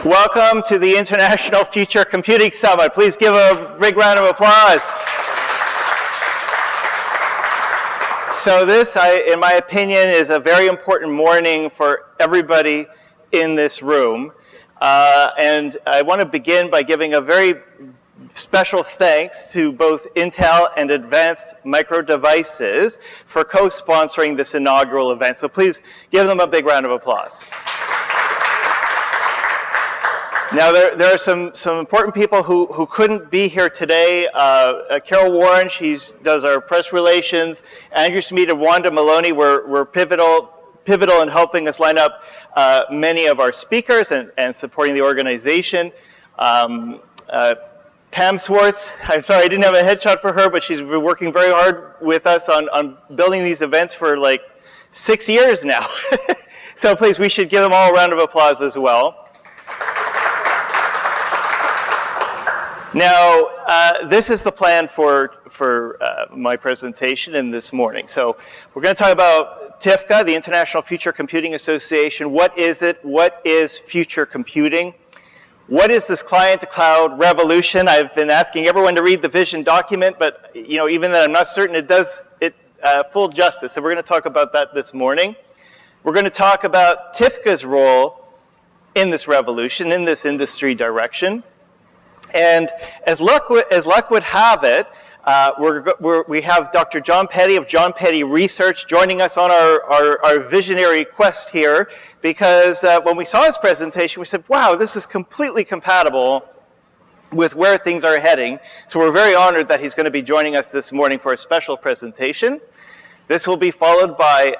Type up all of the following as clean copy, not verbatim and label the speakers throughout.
Speaker 1: Welcome to the International Future Computing Summit. Please give a big round of applause. So this, in my opinion, is a very important morning for everybody in this room. And I want to begin by giving a very special thanks to both Intel and Advanced Micro Devices for co-sponsoring this inaugural event. So please give them a big round of applause. Now, there are some important people who couldn't be here today. Carol Warren, she does our press relations. Andrew Smead and Wanda Maloney were pivotal in helping us line up many of our speakers and supporting the organization. Pam Swartz, I'm sorry I didn't have a headshot for her, but she's been working very hard with us on building these events for like 6 years now. So please, we should give them all a round of applause as well. Now, this is the plan for my presentation in this morning. So we're going to talk about TIFCA, the International Future Computing Association. What is it? What is future computing? What is this client-to-cloud revolution? I've been asking everyone to read the vision document, but even then I'm not certain it does it full justice. So we're going to talk about that this morning. We're going to talk about TIFCA's role in this revolution, in this industry direction. And as luck would have it, we have Dr. John Petty of John Petty Research joining us on our visionary quest here, because when we saw his presentation, we said, wow, this is completely compatible with where things are heading. So we're very honored that he's going to be joining us this morning for a special presentation. This will be followed by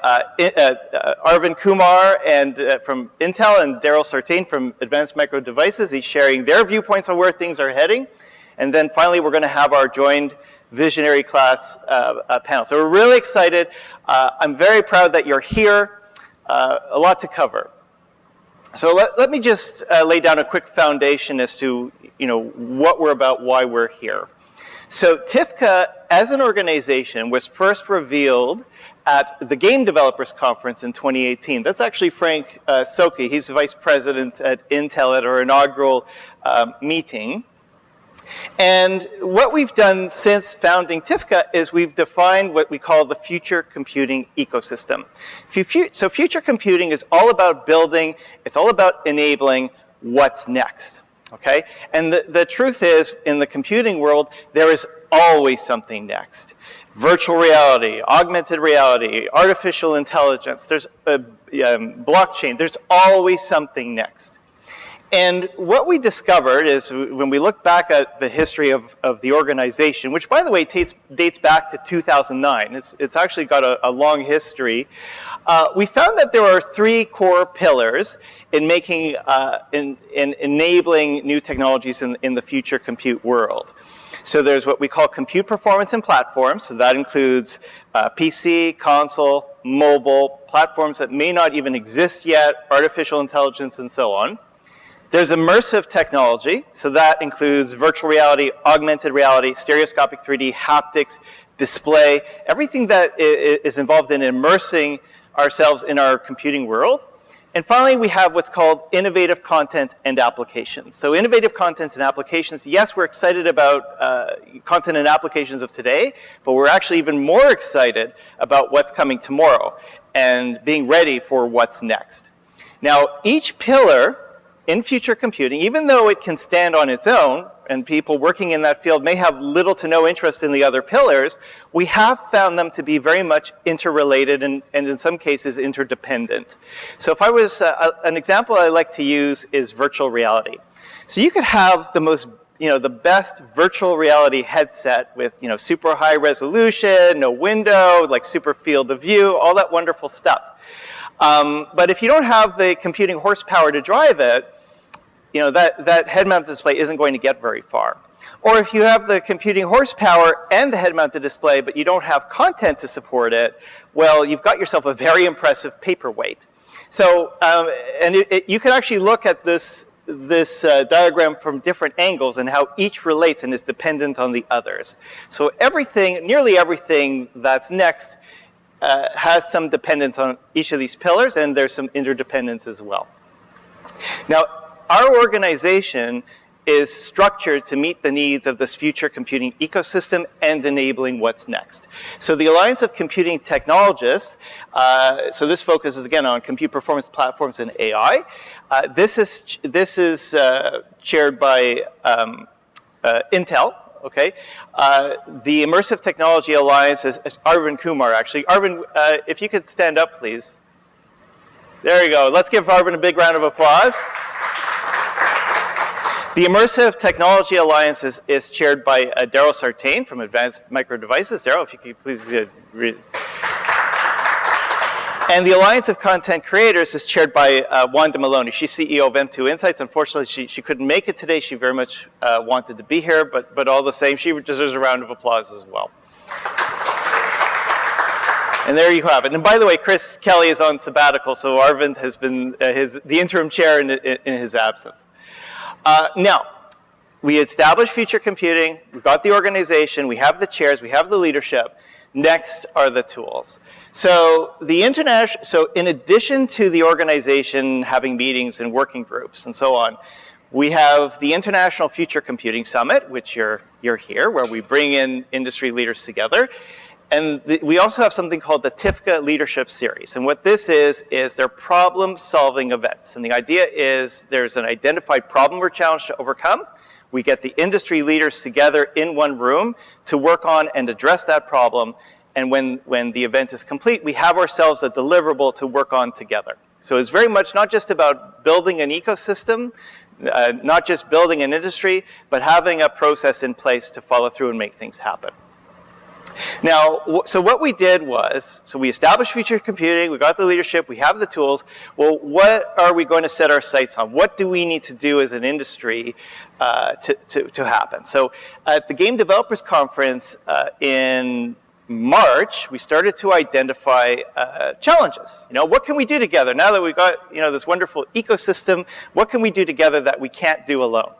Speaker 1: Arvind Kumar from Intel and Daryl Sartain from Advanced Micro Devices. He's sharing their viewpoints on where things are heading. And then finally, we're going to have our joined visionary class panel. So we're really excited. I'm very proud that you're here. A lot to cover. So let me just lay down a quick foundation as to what we're about, why we're here. So TIFCA, as an organization, was first revealed at the Game Developers Conference in 2018. That's actually Frank Soki. He's the vice president at Intel at our inaugural meeting. And what we've done since founding TIFCA is we've defined what we call the future computing ecosystem. So future computing is all about building, it's all about enabling what's next. Okay? And the truth is, in the computing world, there is always something next. Virtual reality, augmented reality, artificial intelligence, there's blockchain, there's always something next. And what we discovered is when we look back at the history of the organization, which by the way dates back to 2009, it's actually got a long history, we found that there are three core pillars in making, in enabling new technologies in the future compute world. So there's what we call compute performance and platforms. So that includes PC, console, mobile, platforms that may not even exist yet, artificial intelligence, and so on. There's immersive technology. So that includes virtual reality, augmented reality, stereoscopic 3D, haptics, display, everything that is involved in immersing ourselves in our computing world. And finally, we have what's called innovative content and applications. So innovative content and applications, yes, we're excited about content and applications of today, but we're actually even more excited about what's coming tomorrow and being ready for what's next. Now, each pillar in future computing, even though it can stand on its own, and people working in that field may have little to no interest in the other pillars, we have found them to be very much interrelated and in some cases interdependent. So if I was, an example I like to use is virtual reality. So you could have the most, the best virtual reality headset with, super high resolution, no window, like super field of view, all that wonderful stuff. But if you don't have the computing horsepower to drive it, that head-mounted display isn't going to get very far. Or if you have the computing horsepower and the head-mounted display, but you don't have content to support it, well, you've got yourself a very impressive paperweight. So, you can actually look at this diagram from different angles and how each relates and is dependent on the others. So nearly everything that's next has some dependence on each of these pillars, and there's some interdependence as well. Now, our organization is structured to meet the needs of this future computing ecosystem and enabling what's next. So the Alliance of Computing Technologists, so this focuses again on compute performance platforms and AI. This is chaired by Intel. Okay, the Immersive Technology Alliance is Arvind Kumar, actually. Arvind, if you could stand up, please. There you go. Let's give Arvind a big round of applause. The Immersive Technology Alliance is chaired by Daryl Sartain from Advanced Micro Devices. Daryl, if you could please read. And the Alliance of Content Creators is chaired by Wanda Maloney. She's CEO of M2 Insights. Unfortunately, she couldn't make it today. She very much wanted to be here, but all the same, she deserves a round of applause as well. And there you have it. And by the way, Chris Kelly is on sabbatical, so Arvind has been the interim chair in his absence. Now, we established future computing, we've got the organization, we have the chairs, we have the leadership. Next are the tools. So in addition to the organization having meetings and working groups and so on, we have the International Future Computing Summit, which you're here, where we bring in industry leaders together. And we also have something called the TIFCA Leadership Series. And what this is they're problem-solving events. And the idea is there's an identified problem or challenge to overcome. We get the industry leaders together in one room to work on and address that problem. And when the event is complete, we have ourselves a deliverable to work on together. So it's very much not just about building an ecosystem, not just building an industry, but having a process in place to follow through and make things happen. Now, so what we did was, so we established future computing, we got the leadership, we have the tools. Well, what are we going to set our sights on? What do we need to do as an industry to happen? So at the Game Developers Conference in March, we started to identify challenges. What can we do together? Now that we've got this wonderful ecosystem, what can we do together that we can't do alone?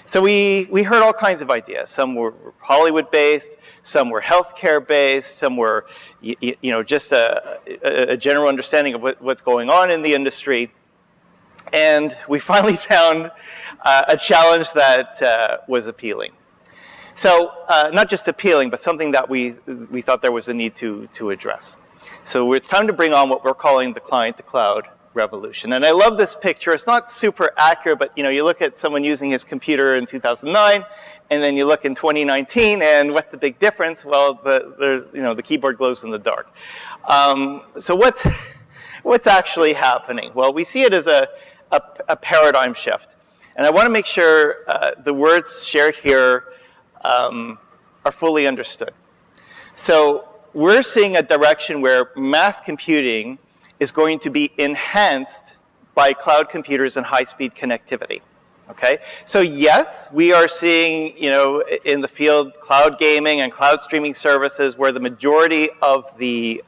Speaker 1: So we heard all kinds of ideas. Some were Hollywood-based, some were healthcare-based, some were just a general understanding of what's going on in the industry. And we finally found a challenge that was appealing. So not just appealing, but something that we thought there was a need to address. So it's time to bring on what we're calling the client-to-cloud revolution. And I love this picture. It's not super accurate, but you look at someone using his computer in 2009, and then you look in 2019, and what's the big difference? Well, the keyboard glows in the dark. So what's actually happening? Well, we see it as a paradigm shift. And I want to make sure the words shared here are fully understood. So we're seeing a direction where mass computing is going to be enhanced by cloud computers and high-speed connectivity. Okay? So yes, we are seeing, in the field, cloud gaming and cloud streaming services where the majority of the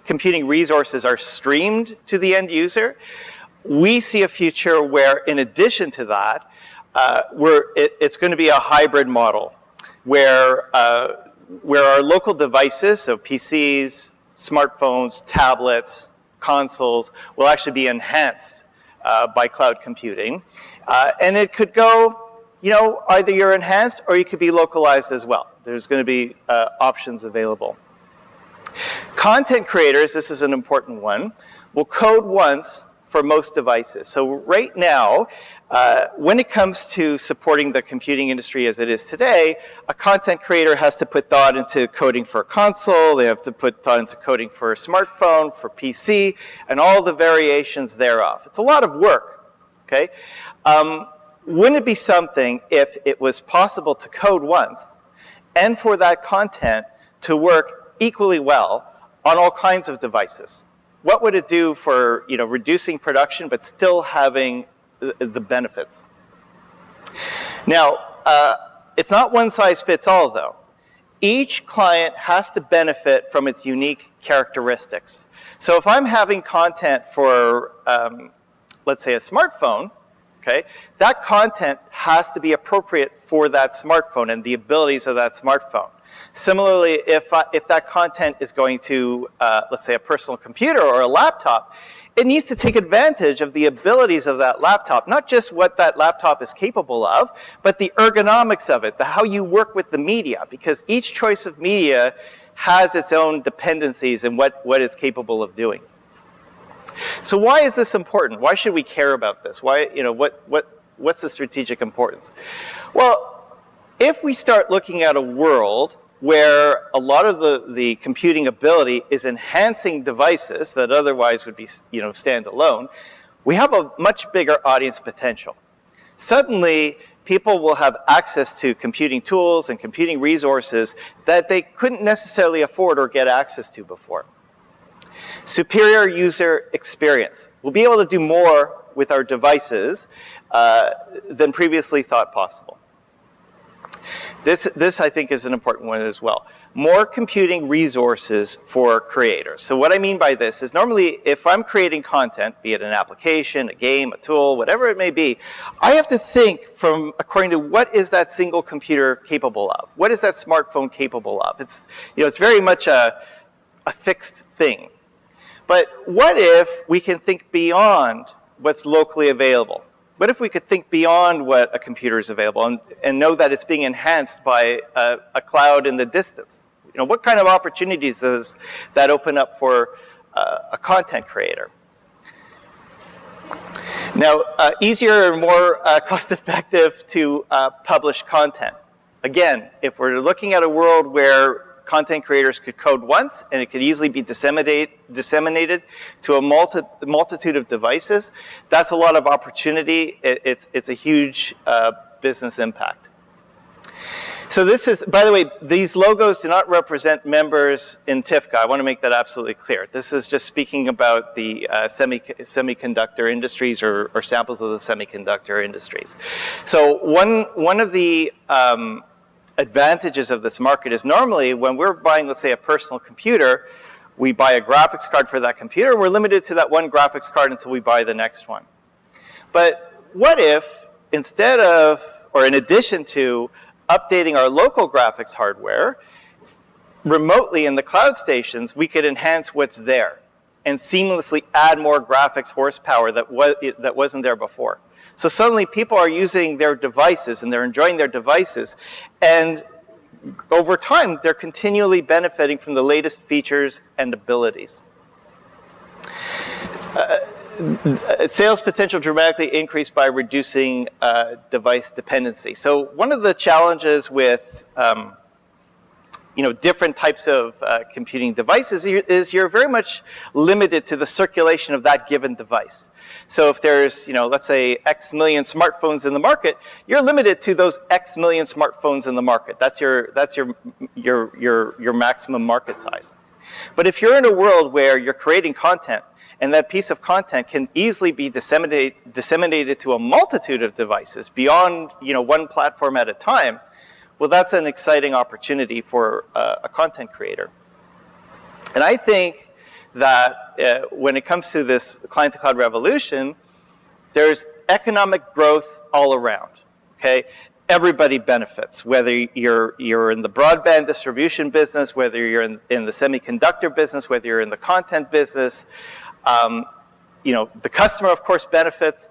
Speaker 1: computing resources are streamed to the end user. We see a future where, in addition to that, it's going to be a hybrid model where our local devices, so PCs, smartphones, tablets, consoles, will actually be enhanced by cloud computing. And it could go, either you're enhanced or you could be localized as well. There's going to be options available. Content creators, this is an important one, will code once for most devices. So right now, when it comes to supporting the computing industry as it is today, a content creator has to put thought into coding for a console, they have to put thought into coding for a smartphone, for PC, and all the variations thereof. It's a lot of work, okay? Wouldn't it be something if it was possible to code once and for that content to work equally well on all kinds of devices? What would it do for reducing production but still having the benefits? Now, it's not one size fits all though. Each client has to benefit from its unique characteristics. So if I'm having content for, let's say, a smartphone, okay, that content has to be appropriate for that smartphone and the abilities of that smartphone. Similarly, if that content is going to, let's say, a personal computer or a laptop, it needs to take advantage of the abilities of that laptop, not just what that laptop is capable of, but the ergonomics of it, how you work with the media, because each choice of media has its own dependencies and what it's capable of doing. So why is this important? Why should we care about this? Why, what's the strategic importance? Well, if we start looking at a world where a lot of the computing ability is enhancing devices that otherwise would be, stand alone, we have a much bigger audience potential. Suddenly, people will have access to computing tools and computing resources that they couldn't necessarily afford or get access to before. Superior user experience. We'll be able to do more with our devices than previously thought possible. This, I think, is an important one as well. More computing resources for creators. So what I mean by this is normally if I'm creating content, be it an application, a game, a tool, whatever it may be, I have to think according to what is that single computer capable of? What is that smartphone capable of? It's very much a fixed thing. But what if we can think beyond what's locally available? What if we could think beyond what a computer is available and know that it's being enhanced by a cloud in the distance? What kind of opportunities does that open up for a content creator? Now, easier and more cost-effective to publish content. Again, if we're looking at a world where content creators could code once and it could easily be disseminated to a multitude of devices, that's a lot of opportunity. It's a huge business impact. So this is, by the way, these logos do not represent members in TIFCA. I want to make that absolutely clear. This is just speaking about the semiconductor industries or samples of the semiconductor industries. So one of the advantages of this market is normally when we're buying, let's say, a personal computer, we buy a graphics card for that computer. We're limited to that one graphics card until we buy the next one. But what if instead of, or in addition to, updating our local graphics hardware, remotely in the cloud stations, we could enhance what's there and seamlessly add more graphics horsepower that wasn't there before. So suddenly people are using their devices and they're enjoying their devices, and over time they're continually benefiting from the latest features and abilities. Sales potential dramatically increased by reducing device dependency. So one of the challenges with different types of computing devices is you're very much limited to the circulation of that given device. So if there's, let's say X million smartphones in the market, you're limited to those X million smartphones in the market. That's your maximum market size. But if you're in a world where you're creating content and that piece of content can easily be disseminated to a multitude of devices beyond, one platform at a time, well, that's an exciting opportunity for a content creator. And I think that when it comes to this client-to-cloud revolution, there's economic growth all around, okay? Everybody benefits, whether you're in the broadband distribution business, whether you're in the semiconductor business, whether you're in the content business. The customer, of course, benefits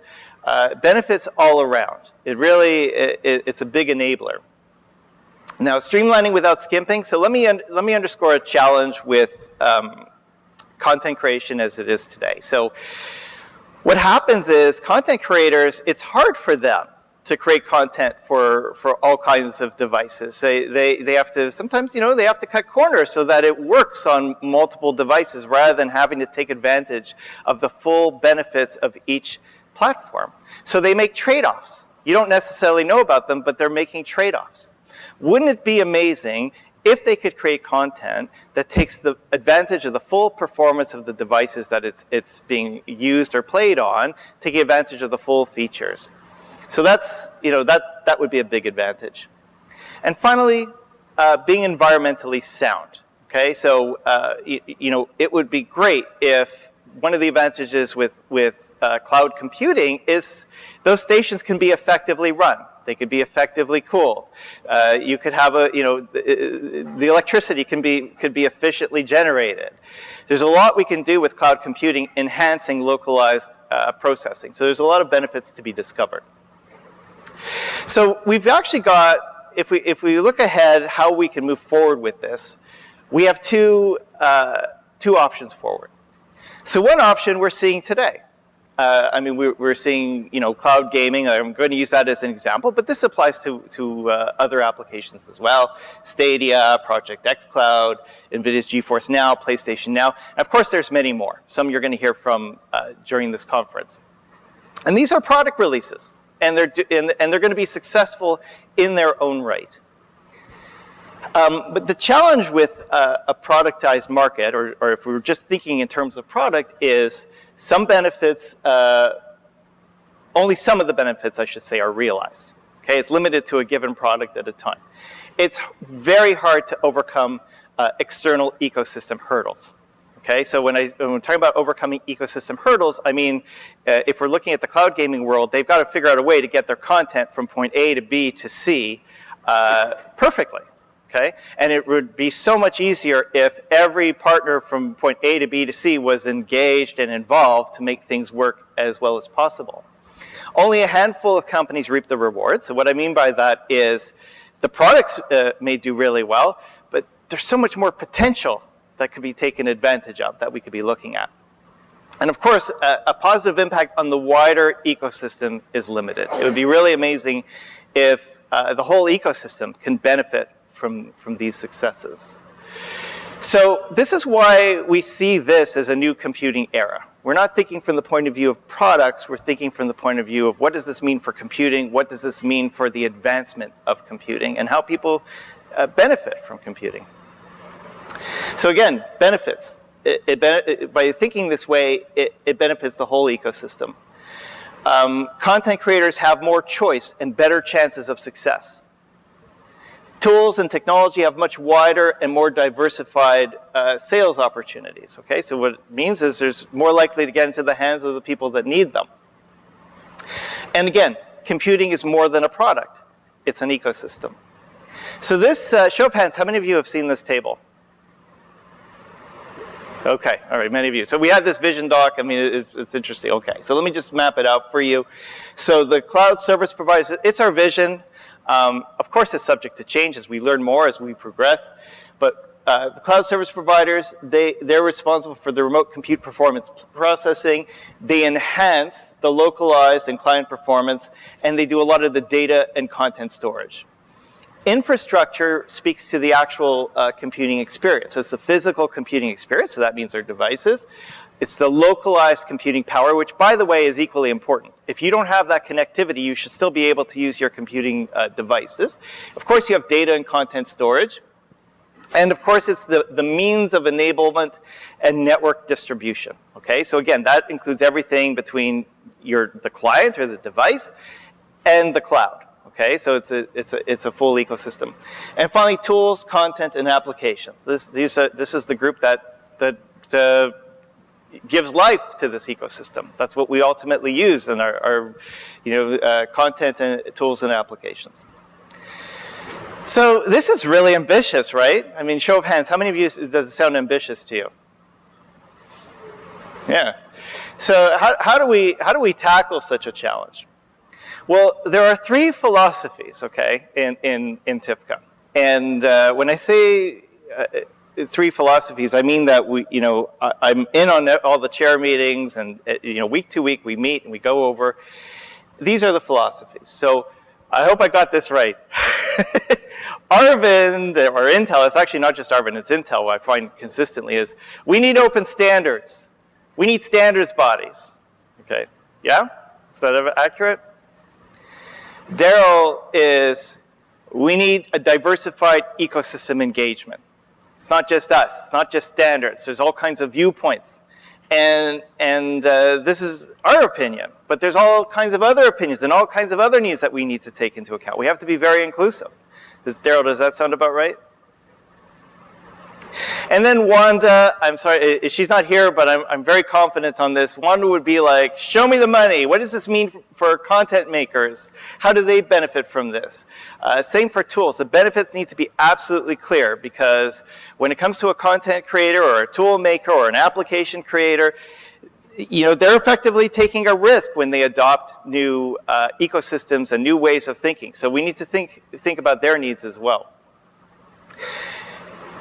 Speaker 1: all around. It's a big enabler. Now, streamlining without skimping. So let me underscore a challenge with content creation as it is today. So what happens is content creators, it's hard for them to create content for all kinds of devices. They have to, sometimes, they have to cut corners so that it works on multiple devices rather than having to take advantage of the full benefits of each platform. So they make trade-offs. You don't necessarily know about them, but they're making trade-offs. Wouldn't it be amazing if they could create content that takes the advantage of the full performance of the devices that it's being used or played on, taking advantage of the full features? So that's, that would be a big advantage. And finally, being environmentally sound, okay? So, it would be great if one of the advantages with cloud computing is those stations can be effectively run. They could be effectively cooled. You could have the electricity could be efficiently generated. There's a lot we can do with cloud computing, enhancing localized processing. So there's a lot of benefits to be discovered. So we've actually got, if we look ahead how we can move forward with this, we have two options forward. So one option we're seeing today. I mean, we're seeing, cloud gaming. I'm going to use that as an example, but this applies to other applications as well. Stadia, Project xCloud, NVIDIA's GeForce Now, PlayStation Now. And of course, there's many more. Some you're going to hear from during this conference. And these are product releases, and they're going to be successful in their own right. But the challenge with a productized market, or if we were just thinking in terms of product, is some benefits, only some of the benefits, I should say, are realized. Okay, it's limited to a given product at a time. It's very hard to overcome external ecosystem hurdles. Okay, so when we're talking about overcoming ecosystem hurdles, I mean, if we're looking at the cloud gaming world, they've got to figure out a way to get their content from point A to B to C perfectly. Okay? And it would be so much easier if every partner from point A to B to C was engaged and involved to make things work as well as possible. Only a handful of companies reap the rewards. So what I mean by that is the products may do really well, but there's so much more potential that could be taken advantage of that we could be looking at. And of course, a positive impact on the wider ecosystem is limited. It would be really amazing if the whole ecosystem can benefit from these successes. So this is why we see this as a new computing era. We're not thinking from the point of view of products, we're thinking from the point of view of what does this mean for computing, what does this mean for the advancement of computing, and how people benefit from computing. So again, benefits. By thinking this way, it benefits the whole ecosystem. Content creators have more choice and better chances of success. Tools and technology have much wider and more diversified sales opportunities. Okay, so what it means is there's more likely to get into the hands of the people that need them. And again, computing is more than a product. It's an ecosystem. So this, show of hands, how many of you have seen this table? Okay, all right, many of you. So we had this vision doc. I mean, it's interesting. Okay, so let me just map it out for you. So the cloud service providers, it's our vision. Of course, it's subject to change as we learn more, as we progress. But the cloud service providers, they're responsible for the remote compute performance processing. They enhance the localized and client performance, and they do a lot of the data and content storage. Infrastructure speaks to the actual computing experience. So it's the physical computing experience, so that means their devices. It's the localized computing power, which, by the way, is equally important. If you don't have that connectivity, you should still be able to use your computing devices. Of course, you have data and content storage. And of course, it's the means of enablement and network distribution. Okay, so again, that includes everything between the client or the device and the cloud. Okay, so it's a full ecosystem. And finally, tools, content, and applications. This is the group that gives life to this ecosystem. That's what we ultimately use in our content and tools and applications. So this is really ambitious, right? I mean, show of hands, how many of you does it sound ambitious to you? Yeah. So how do we tackle such a challenge? Well, there are three philosophies, okay, in TIFCA. And when I say three philosophies, I mean that I'm in on all the chair meetings, and week to week we meet and we go over. These are the philosophies. So I hope I got this right. Arvind, or Intel, it's actually not just Arvind, it's Intel, what I find consistently is, we need open standards. We need standards bodies. Okay, yeah? Is that accurate? Daryl is, we need a diversified ecosystem engagement. It's not just us, it's not just standards. There's all kinds of viewpoints. And this is our opinion, but there's all kinds of other opinions and all kinds of other needs that we need to take into account. We have to be very inclusive. Daryl, does that sound about right? And then Wanda, I'm sorry, she's not here, but I'm very confident on this. Wanda would be like, show me the money. What does this mean for content makers? How do they benefit from this? Same for tools. The benefits need to be absolutely clear, because when it comes to a content creator or a tool maker or an application creator, they're effectively taking a risk when they adopt new ecosystems and new ways of thinking. So we need to think about their needs as well.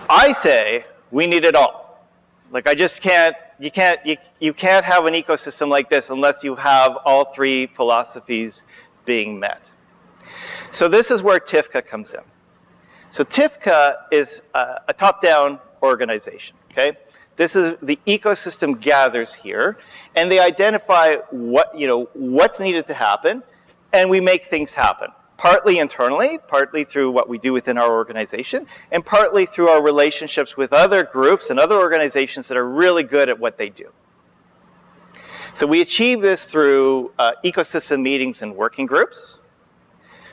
Speaker 1: I say we need it all. Like, I just can't, you can't have an ecosystem like this unless you have all three philosophies being met. So this is where TIFCA comes in. So TIFCA is a top-down organization, okay? This is, the ecosystem gathers here, and they identify what's needed to happen, and we make things happen. Partly internally, partly through what we do within our organization, and partly through our relationships with other groups and other organizations that are really good at what they do. So we achieve this through ecosystem meetings and working groups.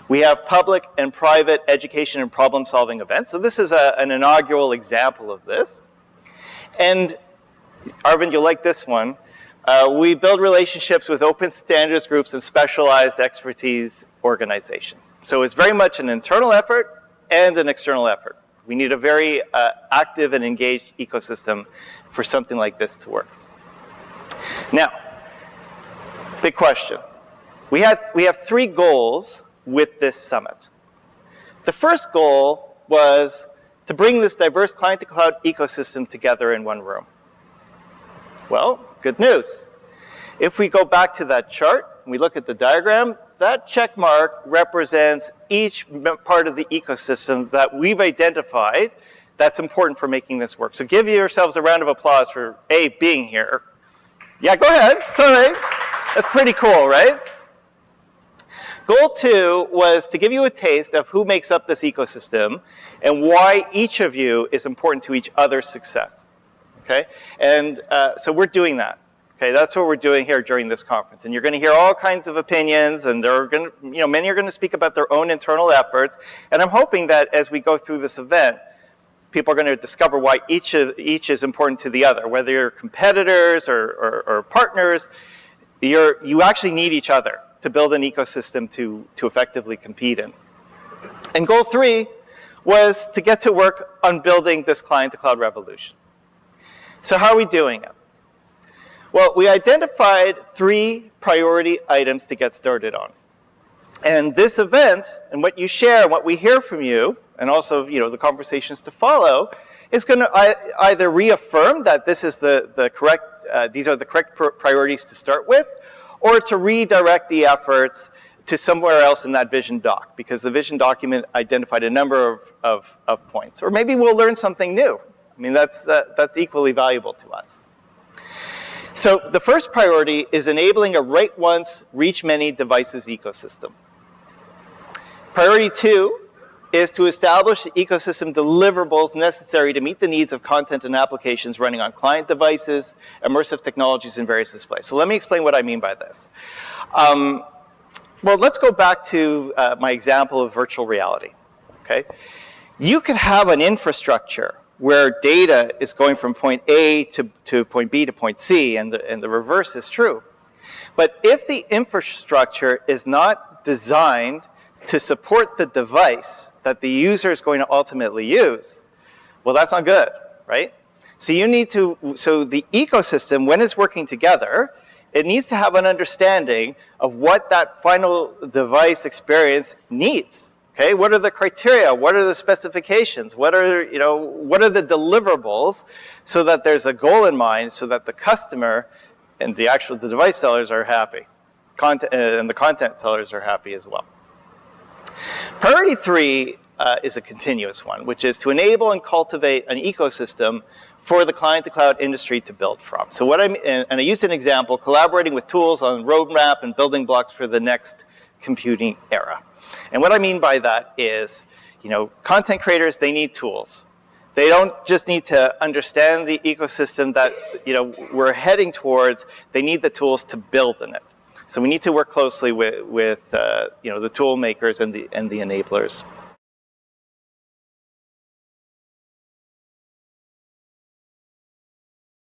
Speaker 1: We have public and private education and problem-solving events. So this is an inaugural example of this. And Arvind, you'll like this one. We build relationships with open standards groups and specialized expertise organizations. So it's very much an internal effort and an external effort. We need a very active and engaged ecosystem for something like this to work. Now, big question. We have three goals with this summit. The first goal was to bring this diverse client-to-cloud ecosystem together in one room. Well, good news. If we go back to that chart, and we look at the diagram, that check mark represents each part of the ecosystem that we've identified that's important for making this work. So give yourselves a round of applause for A, being here. Yeah, go ahead. It's all right. That's pretty cool, right? Goal 2 was to give you a taste of who makes up this ecosystem and why each of you is important to each other's success. Okay? And so we're doing that. Okay, that's what we're doing here during this conference. And you're going to hear all kinds of opinions, and they're going to, many are going to speak about their own internal efforts. And I'm hoping that as we go through this event, people are going to discover why each is important to the other. Whether you're competitors or partners, you actually need each other to build an ecosystem to effectively compete in. And goal 3 was to get to work on building this client-to-cloud revolution. So how are we doing it? Well, we identified 3 priority items to get started on. And this event, and what you share, and what we hear from you, and also the conversations to follow, is going to either reaffirm that this is these are the correct priorities to start with, or to redirect the efforts to somewhere else in that vision doc, because the vision document identified a number of points. Or maybe we'll learn something new. I mean, that's equally valuable to us. So the first priority is enabling a write once, reach many devices ecosystem. Priority 2 is to establish the ecosystem deliverables necessary to meet the needs of content and applications running on client devices, immersive technologies, and various displays. So let me explain what I mean by this. Well, let's go back to my example of virtual reality. Okay? You could have an infrastructure where data is going from point A to point B to point C, and the reverse is true. But if the infrastructure is not designed to support the device that the user is going to ultimately use, well, that's not good, right? So so the ecosystem, when it's working together, it needs to have an understanding of what that final device experience needs. Okay, what are the criteria? What are the specifications? What are the deliverables, so that there's a goal in mind, so that the customer and the device sellers are happy, and the content sellers are happy as well. Priority 3 is a continuous one, which is to enable and cultivate an ecosystem for the client-to-cloud industry to build from. So and I used an example, collaborating with tools on roadmap and building blocks for the next computing era. And what I mean by that is, content creators, they need tools. They don't just need to understand the ecosystem that we're heading towards. They need the tools to build in it. So we need to work closely with the tool makers and the enablers.